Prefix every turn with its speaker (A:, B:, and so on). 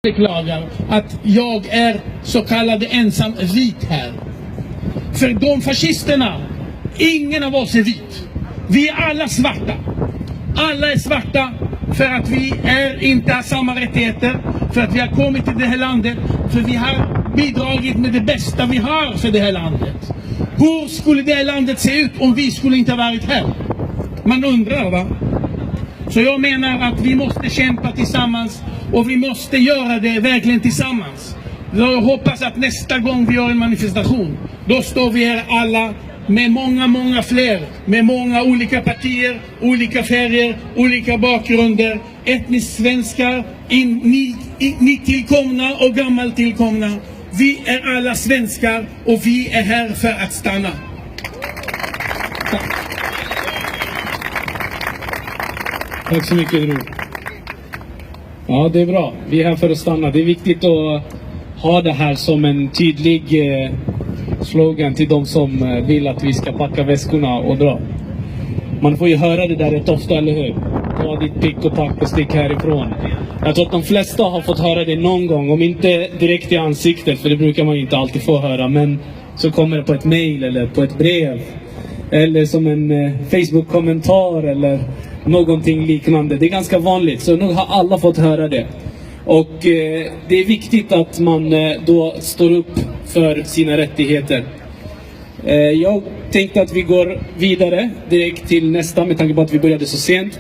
A: beklagar att jag är så kallad ensam vit här. För de fascisterna, ingen av oss är vit. Vi är alla svarta. Alla är svarta för att vi inte har samma rättigheter, för att vi har kommit till det här landet, för vi har bidragit med det bästa vi har för det här landet. Hur skulle det här landet se ut om vi skulle inte ha varit här? Man undrar, va? Så jag menar att vi måste kämpa tillsammans, och vi måste göra det verkligen tillsammans. Jag hoppas att nästa gång vi gör en manifestation, då står vi här alla med många fler, med många olika partier, olika färger, olika bakgrunder, etniskt svenskar, nytillkomna och gammaltillkomna. Vi är alla svenskar och vi är här för att stanna.
B: Tack så mycket, Drog. Ja, det är bra. Vi är här för att stanna. Det är viktigt att ha det här som en tydlig slogan till de som vill att vi ska packa väskorna och dra. Man får ju höra det där rätt ofta, eller hur? Ta ditt pick och pack och stick härifrån. Jag tror att de flesta har fått höra det någon gång, om inte direkt i ansiktet, för det brukar man ju inte alltid få höra, men så kommer det på ett mejl eller på ett brev eller som en Facebook-kommentar eller någonting liknande. Det är ganska vanligt, så nog har alla fått höra det. Och det är viktigt att man då står upp för sina rättigheter. Jag tänkte att vi går vidare direkt till nästa, med tanke på att vi började så sent.